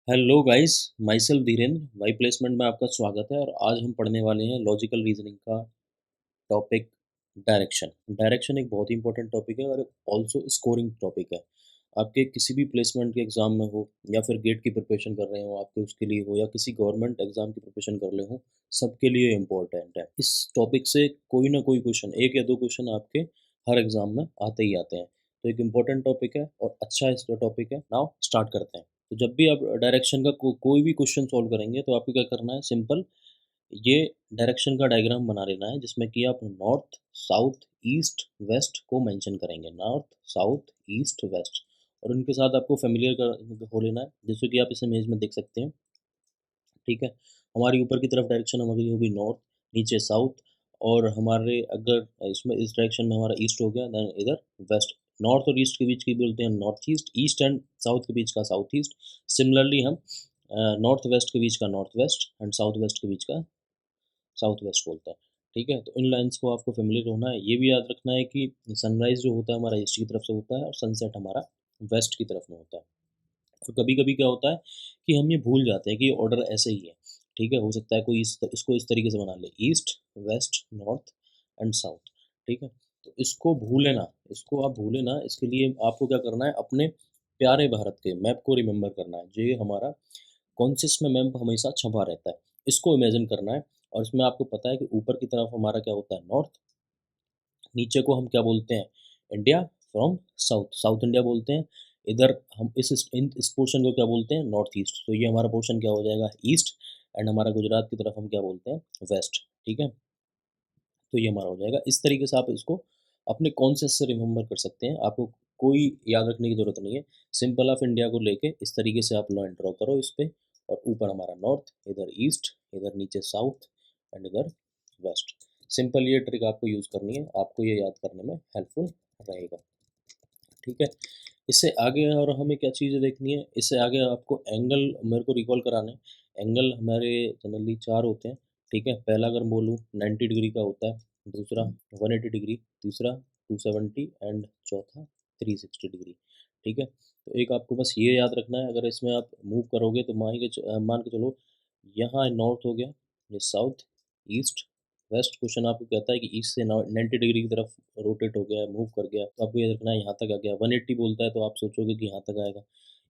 Hello guys, myself Dhirendra. Y placement में आपका स्वागत है। और आज हम पढ़ने वाले हैं लॉजिकल रीजनिंग का टॉपिक डायरेक्शन। डायरेक्शन एक बहुत ही इंपॉर्टेंट टॉपिक है और ऑल्सो स्कोरिंग टॉपिक है। आपके किसी भी प्लेसमेंट के एग्जाम में हो या फिर गेट की प्रिपरेशन कर रहे हो आपके उसके लिए हो या किसी गवर्नमेंट एग्जाम की प्रिपरेशन कर रहे हो, सबके लिए इम्पोर्टेंट है। इस टॉपिक से कोई ना कोई क्वेश्चन, एक या दो क्वेश्चन आपके हर एग्जाम में आते ही आते हैं। तो एक इम्पोर्टेंट टॉपिक है और अच्छा इसका टॉपिक है। नाउ स्टार्ट करते हैं। तो जब भी आप डायरेक्शन का कोई भी क्वेश्चन सॉल्व करेंगे तो आपको क्या करना है, सिंपल ये डायरेक्शन का डायग्राम बना लेना है जिसमें कि आप नॉर्थ, साउथ, ईस्ट, वेस्ट को मेंशन करेंगे। नॉर्थ, साउथ, ईस्ट, वेस्ट, और उनके साथ आपको फेमिलियर हो लेना है, जैसे कि आप इस इमेज में देख सकते हैं। ठीक है, हमारी ऊपर की तरफ डायरेक्शन हमारी होगी नॉर्थ, नीचे साउथ, और हमारे अगर इसमें इस डायरेक्शन में हमारा ईस्ट हो गया, देन इधर वेस्ट। नॉर्थ और ईस्ट के बीच की बोलते हैं north east, east and south के बीच का साउथ ईस्ट। सिमिलरली हम नॉर्थ वेस्ट के बीच का north west and south west के बीच का साउथ वेस्ट बोलता है। ठीक है, तो इन लाइंस को आपको फेमिलियर होना है। ये भी याद रखना है कि सनराइज जो होता है हमारा ईस्ट की तरफ से होता है और सनसेट हमारा वेस्ट की तरफ में होता है। और कभी कभी क्या होता है कि हम ये भूल जाते हैं कि ये ऑर्डर ऐसे ही है। ठीक है, हो सकता है कोई इसको इस तरीके से बना ले, east, west, north and south. ठीक है, तो इसको भूले ना, इसको आप भूले ना। इसके लिए आपको क्या करना है, अपने प्यारे भारत के मैप को रिमेंबर करना है। जो ये हमारा कॉन्शियस में मैप हमेशा छपा रहता है, इसको इमेजिन करना है। और इसमें आपको पता है कि ऊपर की तरफ हमारा क्या होता है, नॉर्थ। नीचे को हम क्या बोलते हैं, India from south, south India बोलते हैं। इधर हम इस पोर्शन को क्या बोलते हैं, नॉर्थ ईस्ट। तो ये हमारा पोर्शन क्या हो जाएगा, ईस्ट। एंड हमारा गुजरात की तरफ हम क्या बोलते हैं, वेस्ट। ठीक है, तो ये हमारा हो जाएगा। इस तरीके से आप इसको अपने कॉन्शियस से रिमेंबर कर सकते हैं। आपको कोई याद रखने की ज़रूरत नहीं है। सिंपल ऑफ इंडिया को लेके इस तरीके से आप लाइन ड्रॉ करो इस पर, और ऊपर हमारा नॉर्थ, इधर ईस्ट, इधर नीचे साउथ एंड इधर वेस्ट। सिंपल ये ट्रिक आपको यूज़ करनी है, आपको ये याद करने में हेल्पफुल रहेगा। ठीक है, इससे आगे और हमें क्या चीज़ें देखनी है, इससे आगे आपको एंगल मेरे को रिकॉल कराना है। एंगल हमारे जनरली चार होते हैं। ठीक है, पहला अगर बोलूँ 90 डिग्री का होता है, दूसरा 180 डिग्री, तीसरा 270 एंड चौथा 360 डिग्री। ठीक है, तो एक आपको बस ये याद रखना है, अगर इसमें आप मूव करोगे तो मान के चलो यहाँ नॉर्थ हो गया, ये साउथ, ईस्ट, वेस्ट। क्वेश्चन आपको कहता है कि ईस्ट से 90 डिग्री की तरफ रोटेट हो गया, मूव कर गया, तो आपको ये रखना है यहाँ तक आ गया। 180 बोलता है तो आप सोचोगे कि यहाँ तक आएगा,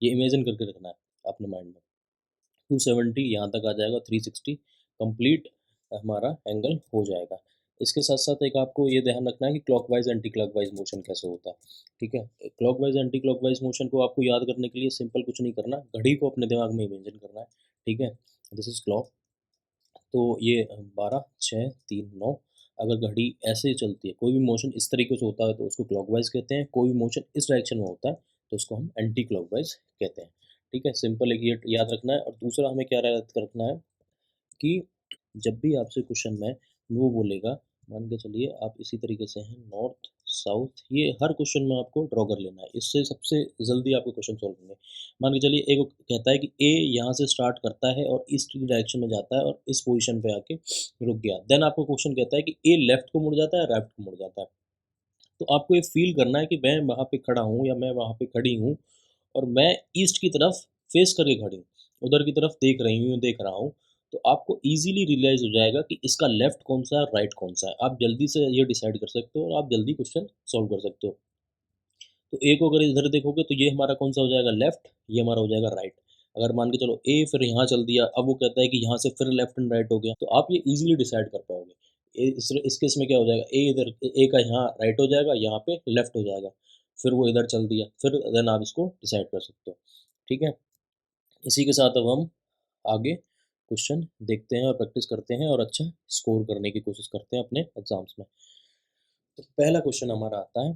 ये इमेजिन करके रखना है अपने माइंड में। 270 यहाँ तक आ जाएगा, 360 कंप्लीट हमारा एंगल हो जाएगा। इसके साथ साथ एक आपको ये ध्यान रखना है कि क्लॉकवाइज एंटी क्लॉकवाइज मोशन कैसे होता है। ठीक है, क्लॉकवाइज एंटी क्लॉकवाइज मोशन को आपको याद करने के लिए सिंपल कुछ नहीं करना, घड़ी को अपने दिमाग में इमेजिन करना है। ठीक है, दिस इज क्लॉक। तो ये 12, 6, 3, 9। अगर घड़ी ऐसे ही चलती है, कोई भी मोशन इस तरीके से होता है तो उसको क्लॉकवाइज कहते हैं, कोई भी मोशन इस डायरेक्शन में होता है तो उसको हम एंटी क्लॉकवाइज कहते हैं। ठीक है, सिंपल एक ये याद रखना है। और दूसरा हमें क्या याद रखना है कि जब भी आपसे क्वेश्चन में वो बोलेगा, मान के चलिए आप इसी तरीके से हैं, नॉर्थ, साउथ, ये हर क्वेश्चन में आपको ड्रॉ कर लेना है, इससे सबसे जल्दी आपको क्वेश्चन सॉल्व होंगे। मान के चलिए एक कहता है कि ए यहाँ से स्टार्ट करता है और ईस्ट की डायरेक्शन में जाता है और इस पोजीशन पे आके रुक गया। देन आपको क्वेश्चन कहता है कि ए लेफ्ट को मुड़ जाता है, राइट को मुड़ जाता है। तो आपको ये फील करना है कि मैं वहाँ पे खड़ा हूँ या मैं वहाँ पे खड़ी हूँ, और मैं ईस्ट की तरफ फेस करके खड़ी हूँ, उधर की तरफ देख रहा हूँ। तो आपको इजीली रियलाइज हो जाएगा कि इसका लेफ्ट कौन सा है, राइट कौन सा है। आप जल्दी से ये डिसाइड कर सकते हो और आप जल्दी क्वेश्चन सॉल्व कर सकते हो। तो ए को अगर इधर देखोगे तो ये हमारा कौन सा हो जाएगा, लेफ्ट, ये हमारा हो जाएगा राइट। अगर मान के चलो ए फिर यहाँ चल दिया, अब वो कहता है कि यहाँ से फिर लेफ्ट एंड राइट हो गया, तो आप ये इजीली डिसाइड कर पाओगे। इस केस में क्या हो जाएगा, ए इधर, ए का यहाँ राइट हो जाएगा, यहाँ पे लेफ्ट हो जाएगा, फिर वो इधर चल दिया, फिर देन आप इसको डिसाइड कर सकते हो। ठीक है, इसी के साथ अब हम आगे क्वेश्चन देखते हैं और प्रैक्टिस करते हैं और अच्छा स्कोर करने की कोशिश करते हैं अपने एग्जाम्स में। तो पहला क्वेश्चन हमारा आता है,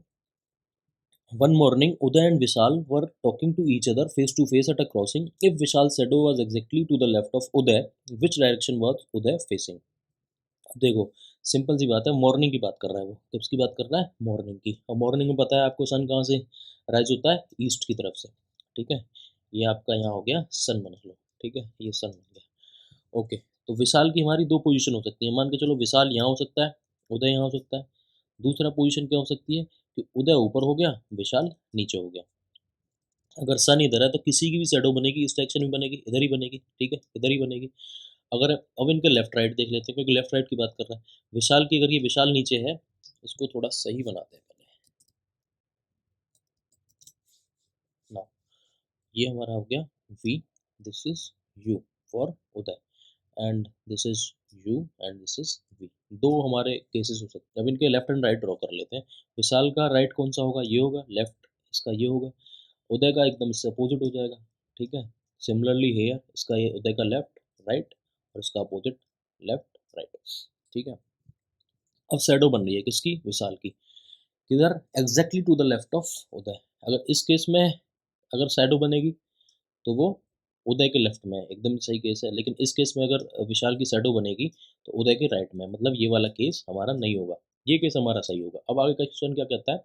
one morning, Uday and Vishal were talking to each other face to face at a crossing. If Vishal's shadow was exactly to the left of Uday, which direction was Uday facing? अब देखो, simple सी बात है, morning की बात कर रहा है वो। किसकी बात कर रहा है, मॉर्निंग की। और मॉर्निंग में पता है आपको सन कहाँ से राइज होता है, ईस्ट की तरफ से। ठीक है, ये आपका यहाँ हो गया सन बना लो। ठीक है, ये सन बन गया। ओके, तो विशाल की हमारी दो पोजीशन हो सकती है। मान के चलो विशाल यहाँ हो सकता है, उदय यहाँ हो सकता है। दूसरा पोजीशन क्या हो सकती है कि उदय ऊपर हो गया, विशाल नीचे हो गया। अगर सन इधर है तो किसी की भी शैडो बनेगी इस डायरेक्शन में बनेगी, इधर ही बनेगी, ठीक है, इधर ही बनेगी। अगर अब इनके लेफ्ट राइट देख लेते हैं, क्योंकि लेफ्ट राइट की बात कर रहा है। विशाल की, अगर ये विशाल नीचे है, इसको थोड़ा सही बनाते हैं पहले। नाउ ये हमारा हो गया V, this is U for Uday, and this is U and this is V। दो हमारे केसेस हो सकते हैं। अब इनके लेफ्ट एंड राइट ड्रॉ कर लेते हैं। विशाल का राइट कौन सा होगा, ये होगा, लेफ्ट इसका ये होगा। उदय का एकदम इससे अपोजिट हो जाएगा, ठीक है। सिमिलरली हेयर, इसका ये उदय का लेफ्ट राइट और इसका अपोजिट लेफ्ट राइट, ठीक है। अब शैडो बन रही है किसकी, विशाल की, किधर, exactly to the left of Uday. अगर इस केस में अगर शैडो बनेगी तो वो उदय के लेफ्ट में है, एकदम सही केस है। लेकिन इस केस में अगर विशाल की शैडो बनेगी तो उदय के राइट में, मतलब ये वाला केस हमारा नहीं होगा, ये केस हमारा सही होगा। अब आगे का क्वेश्चन क्या कहता है,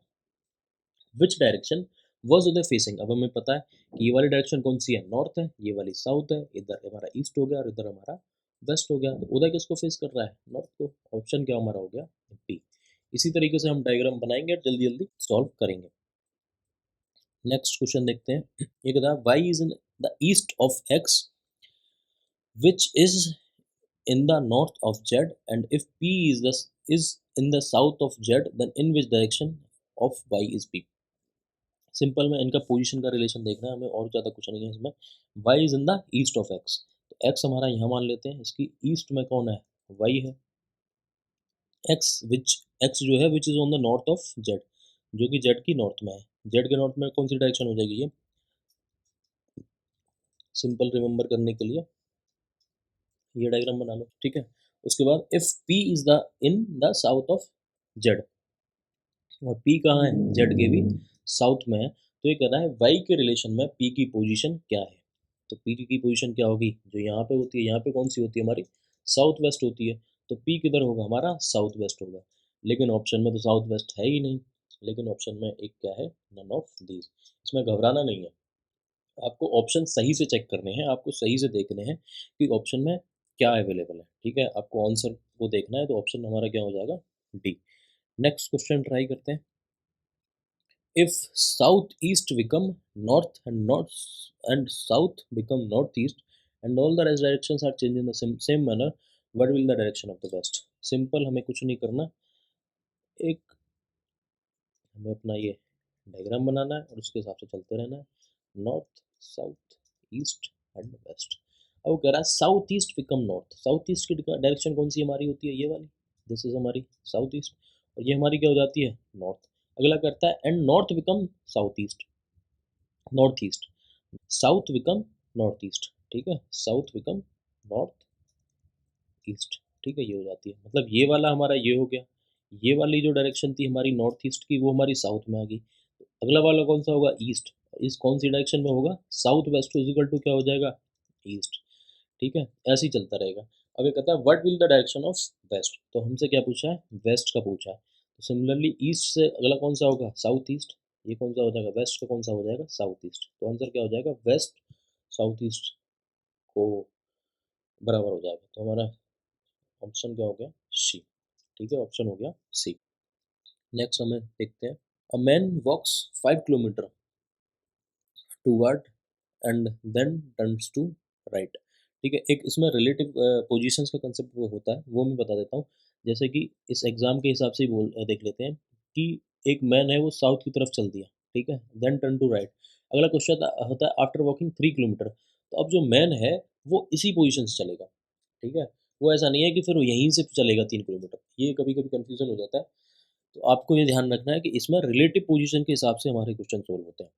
which direction was Uday facing. अब हमें पता है कि ये वाली डायरेक्शन कौन सी है, नॉर्थ है, ये वाली साउथ है, इधर हमारा ईस्ट हो गया और इधर हमारा वेस्ट हो गया। तो उदय किसको फेस कर रहा है, नॉर्थ को। ऑप्शन क्या हमारा हो गया, बी। इसी तरीके से हम डायग्राम बनाएंगे और जल्दी जल्दी सॉल्व करेंगे। नेक्स्ट क्वेश्चन देखते हैं। ये कहता है Y is in the east of X which is in the north of z, and if p is in the south of z, then in which direction of y is p। Simple में इनका position का relation देखना है हमें, और ज़्यादा कुछ नहीं है इसमें। y is in the east of x, तो x हमारा यहाँ मान लेते हैं, इसकी ईस्ट में कौन है, y है। x जो है which is on the north of z, जो कि z की नॉर्थ में है। z के नॉर्थ में कौन सी डायरेक्शन हो जाएगी ये, सिंपल रिमेंबर करने के लिए ये डायग्राम बना लो, ठीक है। उसके बाद if p is the in the south of z, और P कहाँ है, Z के भी साउथ में है, तो ये कह रहा है Y के रिलेशन में P की पोजीशन क्या है। तो P की पोजीशन क्या होगी, जो यहाँ पे होती है, यहाँ पे कौन सी होती है हमारी, साउथ वेस्ट होती है। तो P किधर होगा हमारा, साउथ वेस्ट होगा। लेकिन ऑप्शन में तो साउथ वेस्ट है ही नहीं, लेकिन ऑप्शन में एक क्या है, नन ऑफ दीज। इसमें घबराना नहीं है, आपको ऑप्शन सही से चेक करने हैं, आपको सही से देखने हैं कि ऑप्शन में क्या अवेलेबल है, ठीक है। आपको आंसर को देखना है, तो ऑप्शन हमारा क्या हो जाएगा, डी। नेक्स्ट क्वेश्चन ट्राई करते हैं। If southeast become north and north and south become northeast and all the rest directions are changed in the same manner, what will the direction of the west। Simple, हमें कुछ नहीं करना, एक हमें अपना ये डायग्राम बनाना है और उसके हिसाब से चलते रहना है, north south east and west. अब वो कह रहा है south east become north, south east की डायरेक्शन कौन सी हमारी होती है, ये वाली, दिस इज हमारी साउथ ईस्ट, और ये हमारी क्या हो जाती है, नॉर्थ। अगला करता है and north become south east, north east, south become north east, ठीक है, साउथ बिकम नॉर्थ ईस्ट, ठीक है, ये हो जाती है। मतलब ये वाला हमारा ये हो गया, ये वाली जो डायरेक्शन थी हमारी नॉर्थ ईस्ट की, वो हमारी साउथ में आ गई। तो अगला वाला कौन सा होगा, ईस्ट, इस कौन सी डायरेक्शन में होगा, साउथ वेस्ट इजिकल टू क्या हो जाएगा, ईस्ट, ठीक है। ऐसे ही चलता रहेगा। अब ये कहता है what will the direction of west, तो हमसे क्या पूछा है, वेस्ट का पूछा है। तो सिमिलरली ईस्ट से अगला कौन सा होगा, साउथ ईस्ट, ये कौन सा हो जाएगा, वेस्ट का कौन सा हो जाएगा, साउथ ईस्ट। तो आंसर क्या हो जाएगा, वेस्ट साउथ ईस्ट को बराबर हो जाएगा। तो हमारा ऑप्शन क्या हो गया, सी, ठीक है, ऑप्शन हो गया सी। नेक्स्ट हमें देखते हैं। A man walks 5 kilometre toward and then turns to right, ठीक है। एक इसमें रिलेटिव पोजीशंस का कंसेप्ट वो होता है, वो मैं बता देता हूँ। जैसे कि इस एग्जाम के हिसाब से ही देख लेते हैं कि एक मैन है वो साउथ की तरफ चल दिया, ठीक है, देन टर्न टू राइट। अगला क्वेश्चन होता है आफ्टर वॉकिंग 3 किलोमीटर, तो अब जो मैन है वो इसी पोजीशन से चलेगा, ठीक है। वो ऐसा नहीं है कि फिर वो यहीं से चलेगा 3 किलोमीटर, ये कभी कभी कंफ्यूजन हो जाता है। तो आपको ये ध्यान रखना है कि इसमें रिलेटिव पोजीशन के हिसाब से हमारे क्वेश्चन सोल्व होते हैं।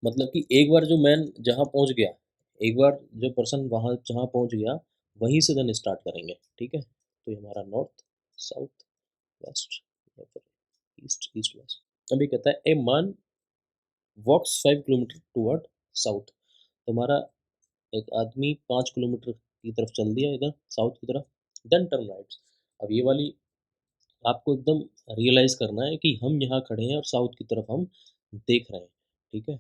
मतलब कि एक बार जो मैन जहाँ पहुँच गया, एक बार जो पर्सन वहाँ जहाँ पहुँच गया, वहीं से देन स्टार्ट करेंगे, ठीक है। तो ये हमारा नॉर्थ साउथ वेस्ट या फिर ईस्ट ईस्ट वेस्ट। अभी कहता है a man walks 5 kilometre toward south, तो हमारा एक आदमी 5 किलोमीटर की तरफ चल दिया इधर साउथ की तरफ, देन टर्न राइट। अब ये वाली आपको एकदम रियलाइज़ करना है कि हम यहाँ खड़े हैं और साउथ की तरफ हम देख रहे हैं, ठीक है।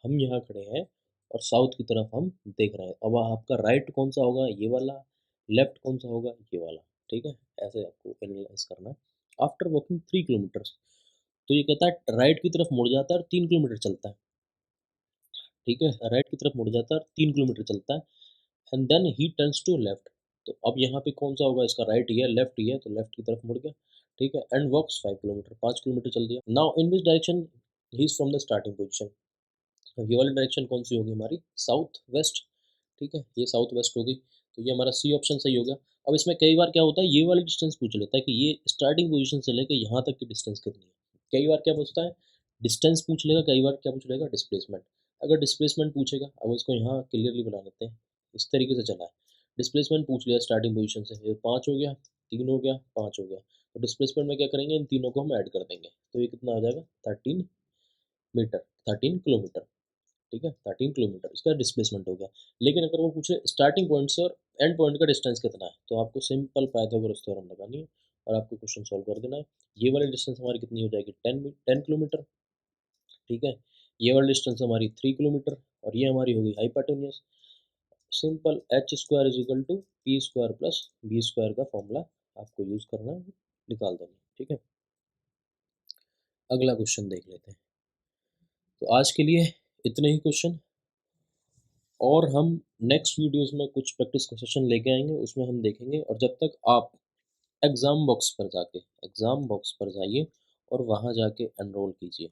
हम यहाँ खड़े हैं और साउथ की तरफ हम देख रहे हैं। अब आपका राइट कौन सा होगा, ये वाला, लेफ्ट कौन सा होगा, ये वाला, ठीक है। ऐसे आपको एनालाइज करना है। आफ्टर वॉकिंग 3 किलोमीटर्स, तो ये कहता है राइट की तरफ मुड़ जाता है और 3 किलोमीटर चलता है। ठीक है, राइट की तरफ मुड़ जाता है और 3 किलोमीटर चलता है, and then he turns to left. तो अब यहाँ पे कौन सा होगा, इसका राइट ही है, लेफ्ट ही है, तो लेफ्ट की तरफ मुड़ गया। ठीक है, एंड वॉक्स 5 किलोमीटर, 5 किलोमीटर चल दिया। Now in which direction he is from the starting position. अब ये वाली डायरेक्शन कौन सी होगी हमारी, साउथ वेस्ट। ठीक है, ये साउथ वेस्ट होगी, तो ये हमारा सी ऑप्शन सही हो गया। अब इसमें कई बार क्या होता है, ये वाली डिस्टेंस पूछ लेता है कि ये स्टार्टिंग पोजीशन से लेकर यहाँ तक की डिस्टेंस कितनी है। कई बार क्या पूछता है, डिस्टेंस पूछ लेगा, कई बार क्या पूछ लेगा, डिस्प्लेसमेंट। अगर डिस्प्लेसमेंट पूछेगा, अब इसको यहाँ क्लियरली बना लेते हैं, इस तरीके से चला है। डिस्प्लेसमेंट पूछ लिया स्टार्टिंग पोजीशन से, ये 5 हो गया, 3 हो गया, 5 हो गया। तो डिस्प्लेसमेंट में क्या करेंगे, इन तीनों को हम ऐड कर देंगे, तो ये कितना आ जाएगा, 13 मीटर, 13 किलोमीटर। ठीक है, 13 किलोमीटर इसका डिस्प्लेसमेंट हो गया। लेकिन अगर वो पूछे स्टार्टिंग पॉइंट से और एंड पॉइंट का डिस्टेंस कितना है, तो आपको सिंपल पाइथागोरस थ्योरम लगानी है और आपको क्वेश्चन सॉल्व कर देना है। ये वाली डिस्टेंस हमारी कितनी हो जाएगी, 10 किलोमीटर। ठीक है, ये वाली डिस्टेंस हमारी 3 किलोमीटर, और ये हमारी होगी hypotenuse. Simple H square is equal to P square plus B square का फॉर्मूला आपको यूज करना है, निकाल देना है। ठीक है, अगला क्वेश्चन देख लेते हैं। तो आज के लिए इतने ही क्वेश्चन, और हम नेक्स्ट वीडियोस में कुछ प्रैक्टिस का सेशन लेके आएंगे, उसमें हम देखेंगे। और जब तक आप एग्ज़ाम बॉक्स पर जाइए और वहाँ जाके एनरोल कीजिए,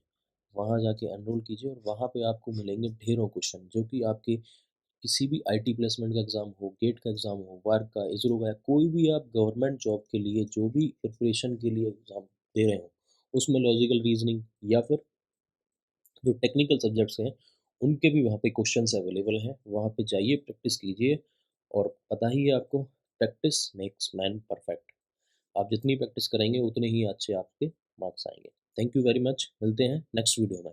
वहाँ जाके एनरोल कीजिए, और वहाँ पे आपको मिलेंगे ढेरों क्वेश्चन, जो कि आपके किसी भी आईटी प्लेसमेंट का एग्ज़ाम हो, गेट का एग्ज़ाम हो, वार्क का, इसरो का, कोई भी आप गवर्नमेंट जॉब के लिए जो भी प्रिपरेशन के लिए एग्ज़ाम दे रहे हो, उसमें लॉजिकल रीजनिंग या फिर जो टेक्निकल सब्जेक्ट्स हैं, उनके भी वहाँ पे क्वेश्चंस अवेलेबल हैं। वहाँ पे जाइए, प्रैक्टिस कीजिए, और पता ही है आपको, प्रैक्टिस मेक्स मैन परफेक्ट। आप जितनी प्रैक्टिस करेंगे उतने ही अच्छे आपके मार्क्स आएंगे। थैंक यू वेरी मच, मिलते हैं नेक्स्ट वीडियो में।